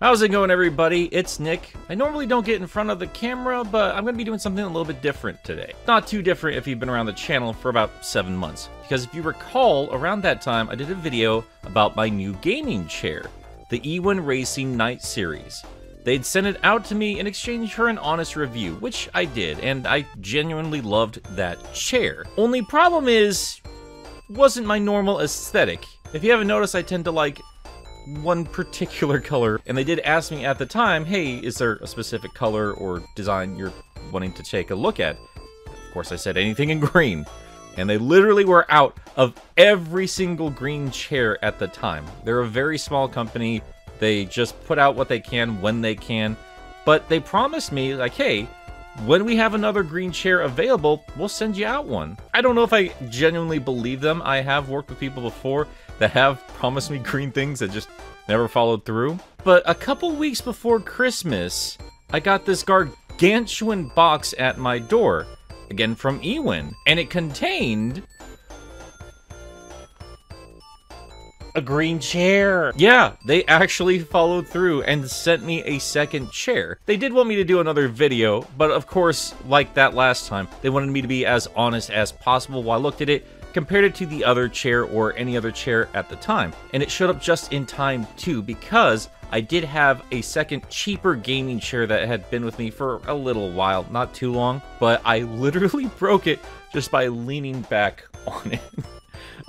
How's it going, everybody? It's Nick. I normally don't get in front of the camera, but I'm going to be doing something a little bit different today. Not too different if you've been around the channel for about 7 months. Because if you recall, around that time, I did a video about my new gaming chair, the ewinracing Night Series. They'd sent it out to me in exchange for an honest review, which I did, and I genuinely loved that chair. Only problem is, wasn't my normal aesthetic. If you haven't noticed, I tend to like one particular color, and they did ask me at the time, hey, is there a specific color or design you're wanting to take a look at? Of course, I said anything in green, and they literally were out of every single green chair at the time. They're a very small company. They just put out what they can when they can, but they promised me, like, hey, when we have another green chair available, we'll send you out one. I don't know if I genuinely believe them. I have worked with people before that have promised me green things that just never followed through. But a couple weeks before Christmas, I got this gargantuan box at my door, again from Ewin, and it contained a green chair. Yeah, they actually followed through and sent me a second chair. They did want me to do another video, but of course, like that last time, they wanted me to be as honest as possible while I looked at it, compared it to the other chair or any other chair at the time. And it showed up just in time too, because I did have a second cheaper gaming chair that had been with me for a little while, not too long, but I literally broke it just by leaning back on it.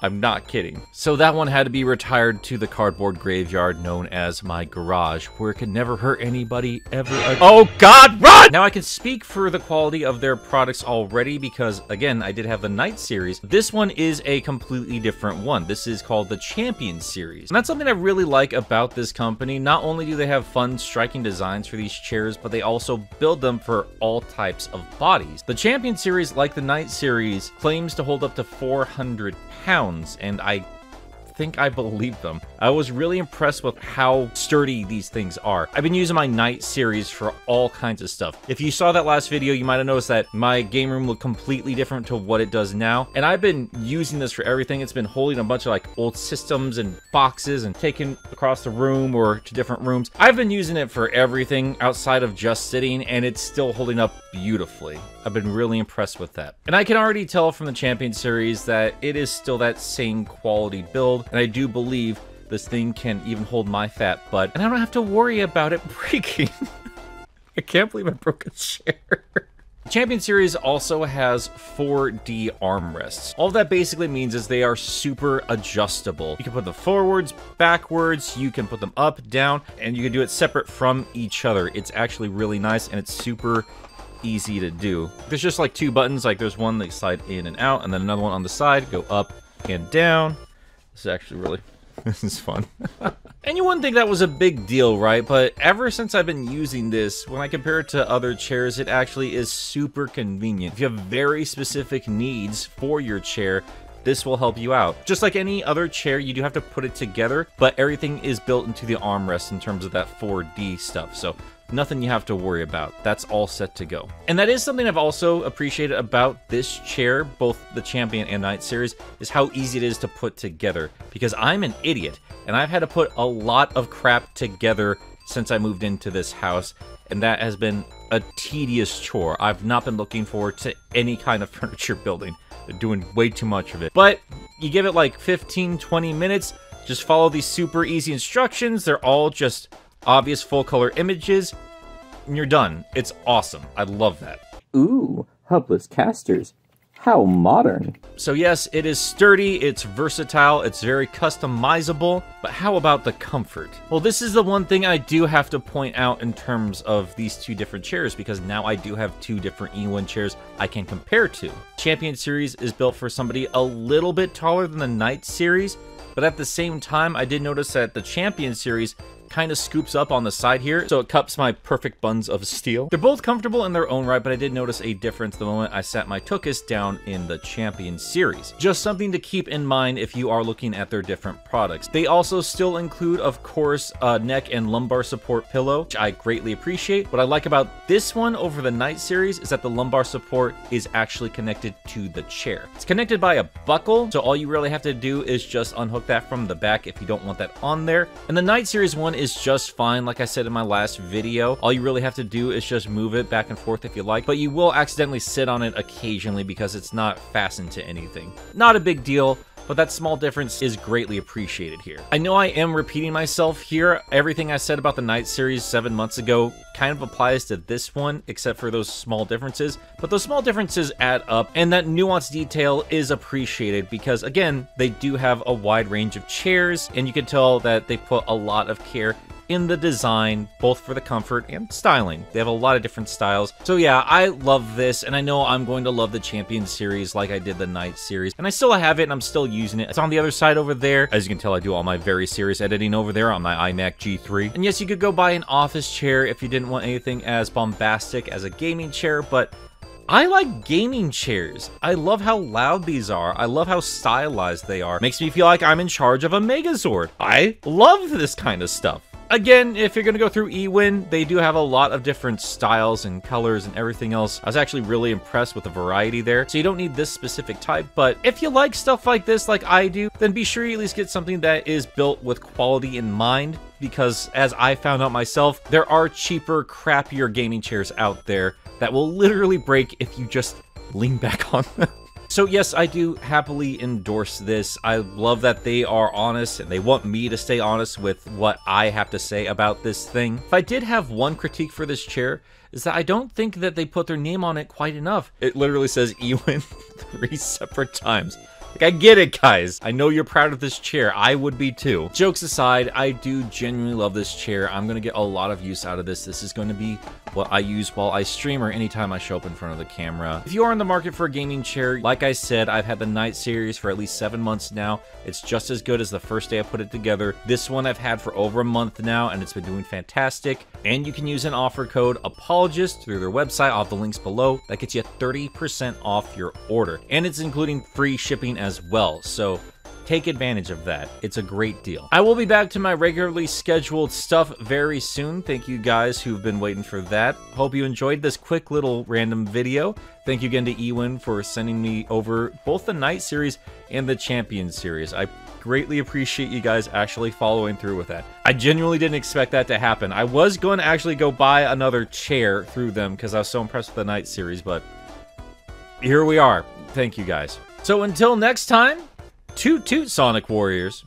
I'm not kidding. So that one had to be retired to the cardboard graveyard known as my garage, where it could never hurt anybody ever again. Oh God, run! Now I can speak for the quality of their products already because, again, I did have the Night Series. This one is a completely different one. This is called the Champion Series. And that's something I really like about this company. Not only do they have fun, striking designs for these chairs, but they also build them for all types of bodies. The Champion Series, like the Night Series, claims to hold up to 400 pounds, and I think I believe them. I was really impressed with how sturdy these things are. I've been using my Night Series for all kinds of stuff. If you saw that last video, you might have noticed that my game room looked completely different to what it does now, and I've been using this for everything. It's been holding a bunch of like old systems and boxes and taking across the room or to different rooms. I've been using it for everything outside of just sitting, and it's still holding up beautifully. I've been really impressed with that. And I can already tell from the Champion Series that it is still that same quality build, and I do believe this thing can even hold my fat butt, and I don't have to worry about it breaking. I can't believe I broke a chair. The Champion Series also has 4D armrests. All that basically means is they are super adjustable. You can put them forwards, backwards, you can put them up, down, and you can do it separate from each other. It's actually really nice, and it's super easy to do. There's just like 2 buttons, like there's one that slide in and out, and then another one on the side, go up and down. This is actually really, this is fun. And you wouldn't think that was a big deal, right? But ever since I've been using this, when I compare it to other chairs, it actually is super convenient. If you have very specific needs for your chair, this will help you out. Just like any other chair, you do have to put it together, but everything is built into the armrest in terms of that 4D stuff. So nothing you have to worry about. That's all set to go. And that is something I've also appreciated about this chair, both the Champion and Night Series, is how easy it is to put together. Because I'm an idiot, and I've had to put a lot of crap together since I moved into this house, and that has been a tedious chore. I've not been looking forward to any kind of furniture building. They're doing way too much of it. But you give it like 15-20 minutes, just follow these super easy instructions. They're all just obvious full color images, and you're done. It's awesome. I love that. Ooh, hubless casters. How modern. So yes, it is sturdy, it's versatile, it's very customizable, but how about the comfort? Well, this is the one thing I do have to point out in terms of these 2 different chairs, because now I do have 2 different Ewin chairs I can compare to. Champion Series is built for somebody a little bit taller than the Night Series, but at the same time, I did notice that the Champion Series kind of scoops up on the side here, so it cups my perfect buns of steel. They're both comfortable in their own right, but I did notice a difference the moment I sat my Tookus down in the Champion Series. Just something to keep in mind if you are looking at their different products. They also still include, of course, a neck and lumbar support pillow, which I greatly appreciate. What I like about this one over the Night Series is that the lumbar support is actually connected to the chair. It's connected by a buckle, so all you really have to do is just unhook that from the back if you don't want that on there. And the Night Series one is just fine, like I said in my last video. All you really have to do is just move it back and forth if you like, but you will accidentally sit on it occasionally because it's not fastened to anything. Not a big deal, but that small difference is greatly appreciated here. I know I am repeating myself here. Everything I said about the Night Series 7 months ago kind of applies to this one, except for those small differences, but those small differences add up, and that nuanced detail is appreciated because, again, they do have a wide range of chairs, and you can tell that they put a lot of care in the design, both for the comfort and styling. They have a lot of different styles. So yeah, I love this, and I know I'm going to love the Champion series like I did the Night series, and I still have it, and I'm still using it. It's on the other side over there. As you can tell, I do all my very serious editing over there on my iMac G3. And yes, you could go buy an office chair if you didn't want anything as bombastic as a gaming chair, but I like gaming chairs. I love how loud these are. I love how stylized they are. Makes me feel like I'm in charge of a Megazord. I love this kind of stuff. Again, if you're going to go through Ewin, they do have a lot of different styles and colors and everything else. I was actually really impressed with the variety there. So you don't need this specific type, but if you like stuff like this like I do, then be sure you at least get something that is built with quality in mind, because as I found out myself, there are cheaper, crappier gaming chairs out there that will literally break if you just lean back on them. So yes, I do happily endorse this. I love that they are honest and they want me to stay honest with what I have to say about this thing. If I did have one critique for this chair, is that I don't think that they put their name on it quite enough. It literally says Ewin 3 separate times. Like, I get it, guys. I know you're proud of this chair. I would be too. Jokes aside, I do genuinely love this chair. I'm going to get a lot of use out of this. This is going to be what I use while I stream or anytime I show up in front of the camera. If you are in the market for a gaming chair, like I said, I've had the Night series for at least 7 months now. It's just as good as the first day I put it together. This one I've had for over a month now, and it's been doing fantastic. And you can use an offer code APOLOGIST through their website. I'll have the links below. That gets you 30% off your order. And it's including free shipping as well. So take advantage of that. It's a great deal. I will be back to my regularly scheduled stuff very soon. Thank you guys who've been waiting for that. Hope you enjoyed this quick little random video. Thank you again to Ewin for sending me over both the Night series and the Champion series. I greatly appreciate you guys actually following through with that. I genuinely didn't expect that to happen. I was going to actually go buy another chair through them because I was so impressed with the Night series, but here we are. Thank you guys. So until next time, toot toot, Sonic Warriors.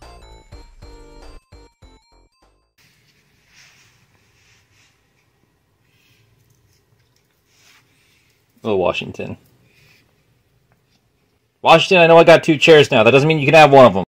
Oh, Washington. Washington, I know I got 2 chairs now. That doesn't mean you can have one of them.